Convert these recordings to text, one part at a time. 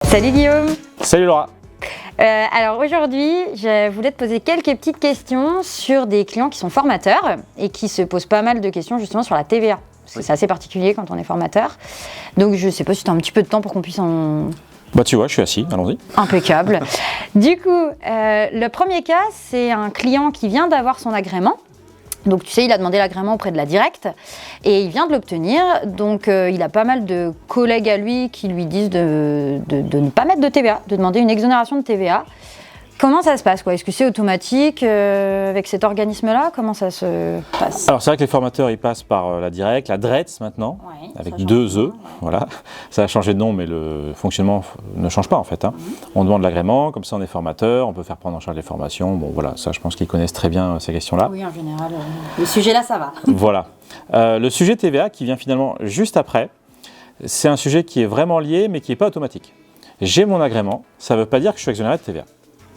Salut Guillaume. Salut Laura. Alors aujourd'hui, je voulais te poser quelques petites questions sur des clients qui sont formateurs et qui se posent pas mal de questions justement sur la TVA. Parce que c'est assez particulier quand on est formateur. Donc je sais pas si tu as un petit peu de temps pour qu'on puisse en... Bah tu vois, je suis assis, allons-y. Impeccable. Du coup, le premier cas, c'est un client qui vient d'avoir son agrément. Donc tu sais, il a demandé l'agrément auprès de la Directe et il vient de l'obtenir. Donc il a pas mal de collègues à lui qui lui disent de ne pas mettre de TVA, de demander une exonération de TVA. Comment ça se passe quoi? Est-ce que c'est automatique avec cet organisme-là? Comment ça se passe? Alors c'est vrai que les formateurs ils passent par la Directe, la DRETS maintenant, Ouais, avec 2 E, ouais. Voilà. Ça a changé de nom mais le fonctionnement ne change pas en fait. Hein. On demande l'agrément, comme ça on est formateur, on peut faire prendre en charge les formations. Bon voilà, ça je pense qu'ils connaissent très bien ces questions-là. Oui, en général, le sujet là ça va. Voilà. Le sujet TVA qui vient finalement juste après, c'est un sujet qui est vraiment lié mais qui n'est pas automatique. J'ai mon agrément, ça ne veut pas dire que je suis exonéré de TVA.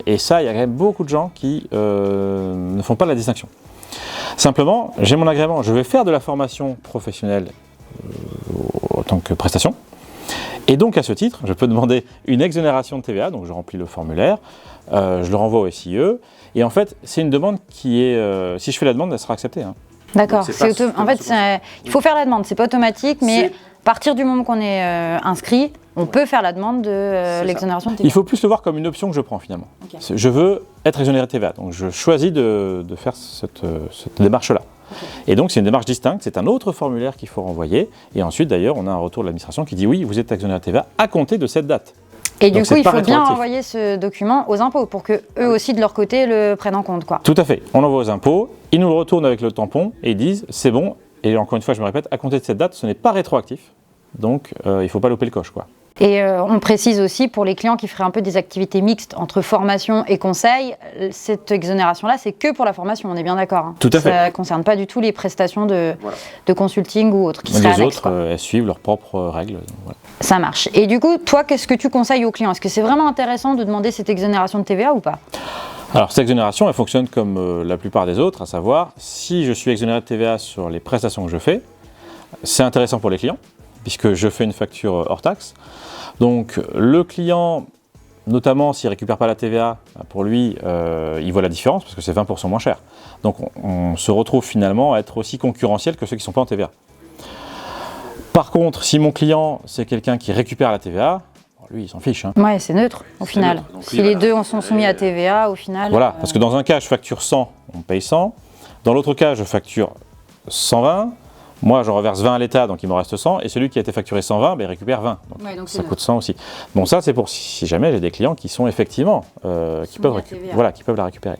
Et ça, il y a quand même beaucoup de gens qui ne font pas la distinction. Simplement, j'ai mon agrément, je vais faire de la formation professionnelle en tant que prestation. Et donc, à ce titre, je peux demander une exonération de TVA. Donc, je remplis le formulaire, je le renvoie au SIE. Et en fait, c'est une demande qui est... si je fais la demande, elle sera acceptée. Hein. D'accord. En fait, il faut faire la demande. C'est pas automatique, mais à partir du moment qu'on est inscrit, on peut faire la demande de l'exonération de TVA. Il faut plus le voir comme une option que je prends finalement. Okay. Je veux être exonéré de TVA, donc je choisis de faire cette démarche-là. Okay. Et donc c'est une démarche distincte, c'est un autre formulaire qu'il faut renvoyer. Et ensuite d'ailleurs, on a un retour de l'administration qui dit oui, vous êtes exonéré de TVA à compter de cette date. Et donc, du coup, il faut bien envoyer ce document aux impôts pour qu'eux aussi de leur côté le prennent en compte, quoi. Tout à fait. On l'envoie aux impôts, ils nous le retournent avec le tampon et ils disent c'est bon. Et encore une fois, je me répète, à compter de cette date, ce n'est pas rétroactif. Donc il ne faut pas louper le coche, quoi. Et on précise aussi pour les clients qui feraient un peu des activités mixtes entre formation et conseil, cette exonération-là, c'est que pour la formation, on est bien d'accord. Hein. Tout à fait. Ça ne concerne pas du tout les prestations de consulting ou autres qui seraient annexes. Les autres, elles suivent leurs propres règles. Voilà. Ça marche. Et du coup, toi, qu'est-ce que tu conseilles aux clients? Est-ce que c'est vraiment intéressant de demander cette exonération de TVA ou pas? Alors, cette exonération, elle fonctionne comme la plupart des autres, à savoir, si je suis exonéré de TVA sur les prestations que je fais, c'est intéressant pour les clients, puisque je fais une facture hors taxe. Donc le client, notamment s'il ne récupère pas la TVA, pour lui, il voit la différence parce que c'est 20% moins cher. Donc on se retrouve finalement à être aussi concurrentiel que ceux qui ne sont pas en TVA. Par contre, si mon client, c'est quelqu'un qui récupère la TVA, lui, il s'en fiche. Hein. Ouais, c'est neutre au final. Si les deux sont soumis à TVA, au final... Voilà, parce que dans un cas, je facture 100, on paye 100. Dans l'autre cas, je facture 120. Moi, je reverse 20 à l'État, donc il me reste 100, et celui qui a été facturé 120, il récupère 20. Donc ça coûte 100 aussi. Bon, ça, c'est pour si jamais j'ai des clients qui sont effectivement, qui peuvent la récupérer.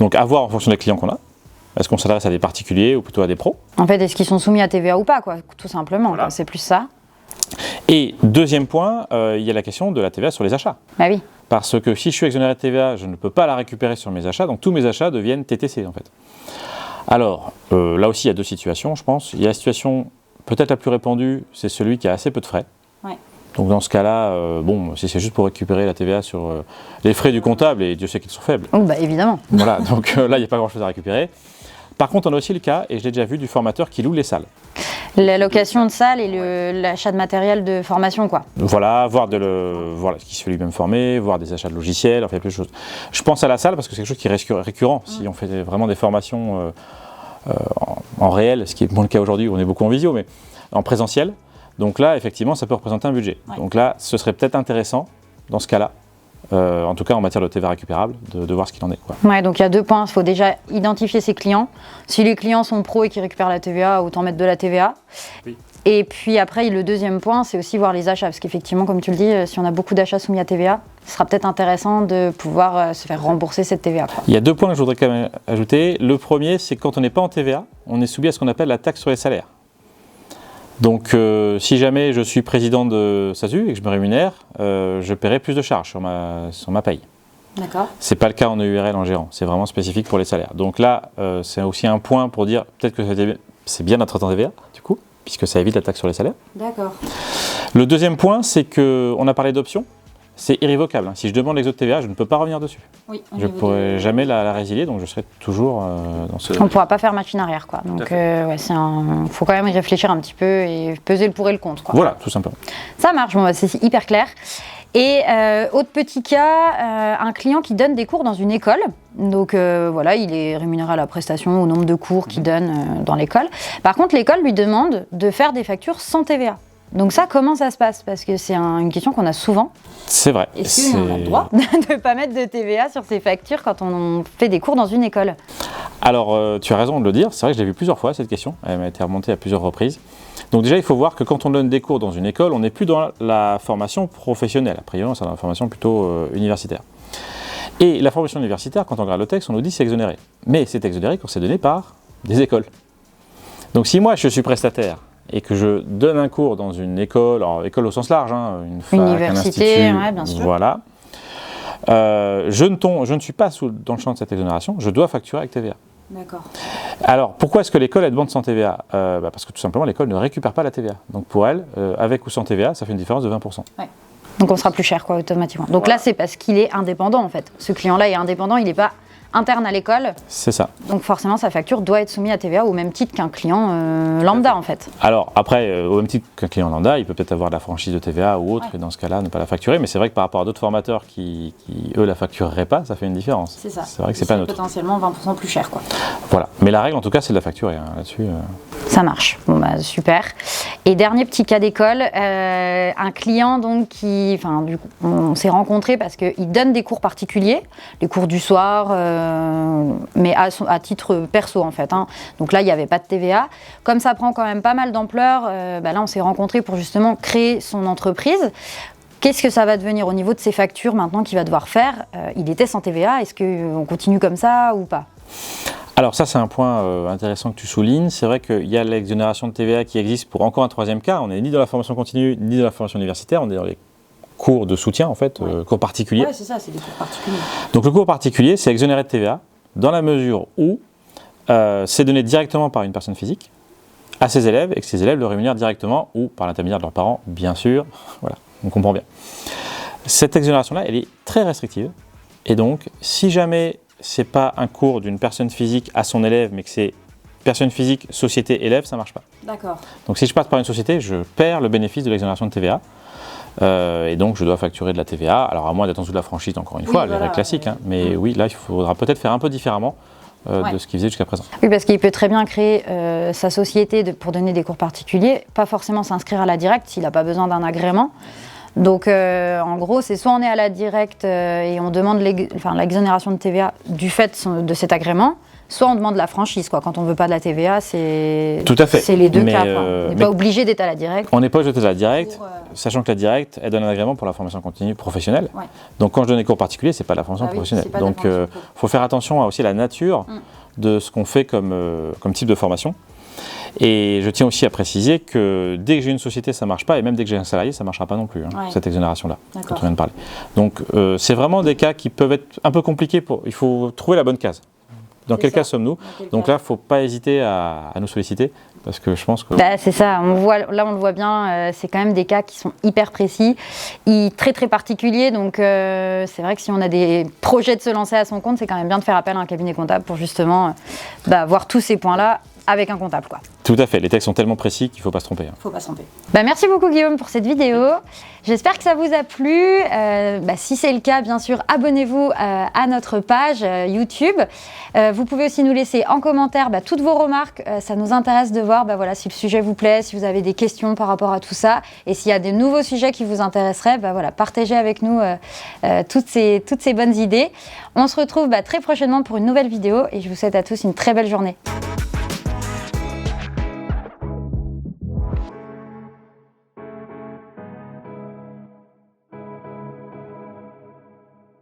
Donc, à voir en fonction des clients qu'on a. Est-ce qu'on s'adresse à des particuliers ou plutôt à des pros? En fait, est-ce qu'ils sont soumis à TVA ou pas, quoi, tout simplement. Voilà. C'est plus ça. Et deuxième point, il y a la question de la TVA sur les achats. Bah oui. Parce que si je suis exonéré de TVA, je ne peux pas la récupérer sur mes achats, donc tous mes achats deviennent TTC en fait. Alors, là aussi, il y a deux situations, je pense. Il y a la situation peut-être la plus répandue, c'est celui qui a assez peu de frais. Ouais. Donc, dans ce cas-là, bon, si c'est juste pour récupérer la TVA sur les frais du comptable, et Dieu sait qu'ils sont faibles. Oh, bah évidemment. Voilà, donc là, il n'y a pas grand-chose à récupérer. Par contre, on a aussi le cas, et je l'ai déjà vu, du formateur qui loue les salles. La location de salle et l'achat de matériel de formation, quoi. Voilà, voir qui se fait lui-même former, voir des achats de logiciels, enfin, plein de choses. Je pense à la salle parce que c'est quelque chose qui est récurrent. Si on fait vraiment des formations en réel, ce qui est moins le cas aujourd'hui, on est beaucoup en visio, mais en présentiel. Donc là, effectivement, ça peut représenter un budget. Ouais. Donc là, ce serait peut-être intéressant, dans ce cas-là, en tout cas en matière de TVA récupérable, de voir ce qu'il en est. Quoi. Ouais, donc il y a 2 points. Il faut déjà identifier ses clients. Si les clients sont pros et qui récupèrent la TVA, autant mettre de la TVA. Oui. Et puis après, le deuxième point, c'est aussi voir les achats. Parce qu'effectivement, comme tu le dis, si on a beaucoup d'achats soumis à TVA, ce sera peut-être intéressant de pouvoir se faire rembourser cette TVA. Quoi. Il y a 2 points que je voudrais quand même ajouter. Le premier, c'est que quand on n'est pas en TVA, on est soumis à ce qu'on appelle la taxe sur les salaires. Donc, si jamais je suis président de SASU et que je me rémunère, je paierai plus de charges sur ma paye. D'accord. Ce n'est pas le cas en EURL en gérant, c'est vraiment spécifique pour les salaires. Donc là, c'est aussi un point pour dire peut-être que c'est bien d'être en TVA, du coup, puisque ça évite la taxe sur les salaires. D'accord. Le deuxième point, c'est qu'on a parlé d'options. c'est irrévocable. Si je demande l'exo de TVA, je ne peux pas revenir dessus. Oui, je ne pourrai jamais la résilier, donc je serai toujours dans ce... On ne pourra pas faire machine arrière, quoi. Donc, ouais, faut quand même y réfléchir un petit peu et peser le pour et le contre, quoi. Voilà, tout simplement. Ça marche, bon, c'est hyper clair. Et autre petit cas, un client qui donne des cours dans une école. Donc voilà, il est rémunéré à la prestation, au nombre de cours qu'il donne dans l'école. Par contre, l'école lui demande de faire des factures sans TVA. Donc ça, comment ça se passe? Parce que c'est une question qu'on a souvent. C'est vrai. Est-ce qu'on a le droit de ne pas mettre de TVA sur ses factures quand on fait des cours dans une école? Alors, tu as raison de le dire. C'est vrai que je l'ai vu plusieurs fois, cette question. Elle m'a été remontée à plusieurs reprises. Donc déjà, il faut voir que quand on donne des cours dans une école, on n'est plus dans la formation professionnelle. A priori, c'est dans la formation plutôt universitaire. Et la formation universitaire, quand on regarde le texte, on nous dit c'est exonéré. Mais c'est exonéré quand c'est donné par des écoles. Donc si moi, je suis prestataire et que je donne un cours dans une école, alors école au sens large, une fac, université, un institut, ouais, bien sûr. Voilà, je ne suis pas dans le champ de cette exonération, je dois facturer avec TVA. D'accord. Alors, pourquoi est-ce que l'école, elle demande sans TVA? Parce que tout simplement, l'école ne récupère pas la TVA. Donc pour elle, avec ou sans TVA, ça fait une différence de 20%. Ouais. Donc on sera plus cher, quoi, automatiquement. Donc voilà. Là, c'est parce qu'il est indépendant, en fait. Ce client-là est indépendant, il n'est pas interne à l'école. C'est ça. Donc forcément, sa facture doit être soumise à TVA au même titre qu'un client lambda, en fait. Alors après, au même titre qu'un client lambda, il peut peut-être avoir de la franchise de TVA ou autre, et dans ce cas-là, ne pas la facturer. Mais c'est vrai que par rapport à d'autres formateurs qui eux, la factureraient pas, ça fait une différence. C'est ça. C'est vrai que c'est pas neutre. Potentiellement 20% plus cher, quoi. Voilà. Mais la règle, en tout cas, c'est de la facturer. Là-dessus. Ça marche. Bon, bah, super. Et dernier petit cas d'école, un client donc qui, du coup, on s'est rencontrés parce qu'il donne des cours particuliers, les cours du soir, mais à titre perso en fait. Donc là, il n'y avait pas de TVA. Comme ça prend quand même pas mal d'ampleur, là, on s'est rencontrés pour justement créer son entreprise. Qu'est-ce que ça va devenir au niveau de ses factures maintenant qu'il va devoir faire? Il était sans TVA, est-ce qu'on continue comme ça ou pas? Alors ça, c'est un point intéressant que tu soulignes. C'est vrai qu'il y a l'exonération de TVA qui existe pour encore un troisième cas. On n'est ni dans la formation continue, ni dans la formation universitaire. On est dans les cours de soutien, en fait, cours particuliers. Oui, c'est ça, c'est des cours particuliers. Donc le cours particulier, c'est exonéré de TVA dans la mesure où c'est donné directement par une personne physique à ses élèves et que ses élèves le rémunèrent directement ou par l'intermédiaire de leurs parents, bien sûr. Voilà, on comprend bien. Cette exonération-là, elle est très restrictive. Et donc, si jamais c'est pas un cours d'une personne physique à son élève, mais que c'est personne physique, société, élève, ça marche pas. D'accord. Donc si je passe par une société, je perds le bénéfice de l'exonération de TVA. Et donc je dois facturer de la TVA, alors à moins d'être en dessous de la franchise, encore une fois, les règles classiques. Mais oui, là, il faudra peut-être faire un peu différemment de ce qu'il faisait jusqu'à présent. Oui, parce qu'il peut très bien créer sa société pour donner des cours particuliers, pas forcément s'inscrire à la directe s'il n'a pas besoin d'un agrément. Donc en gros, c'est soit on est à la directe et on demande l'exonération de TVA du fait de cet agrément, soit on demande la franchise, quoi. Quand on ne veut pas de la TVA, c'est les deux cas. On n'est pas obligé d'être à la directe. On n'est pas obligé d'être à la directe, sachant que la directe, elle donne un agrément pour la formation continue professionnelle. Ouais. Donc quand je donne des cours particuliers, ce n'est pas la formation professionnelle. Donc il faut faire attention aussi à la nature de ce qu'on fait comme type de formation. Et je tiens aussi à préciser que dès que j'ai une société, ça ne marche pas, et même dès que j'ai un salarié, ça ne marchera pas non plus, cette exonération-là, dont on vient de parler. Donc c'est vraiment des cas qui peuvent être un peu compliqués. Il faut trouver la bonne case. Dans quel cas sommes-nous? Donc là, il ne faut pas hésiter à nous solliciter, parce que je pense que... c'est ça, on le voit bien, c'est quand même des cas qui sont hyper précis, très très particuliers, donc c'est vrai que si on a des projets de se lancer à son compte, c'est quand même bien de faire appel à un cabinet comptable pour justement voir tous ces points-là avec un comptable, quoi. Tout à fait, les textes sont tellement précis qu'il ne faut pas se tromper. Faut pas se tromper. Merci beaucoup Guillaume pour cette vidéo. J'espère que ça vous a plu. Si c'est le cas, bien sûr, abonnez-vous à notre page YouTube. Vous pouvez aussi nous laisser en commentaire toutes vos remarques. Ça nous intéresse de voir si le sujet vous plaît, si vous avez des questions par rapport à tout ça. Et s'il y a des nouveaux sujets qui vous intéresseraient, partagez avec nous toutes ces bonnes idées. On se retrouve très prochainement pour une nouvelle vidéo et je vous souhaite à tous une très belle journée.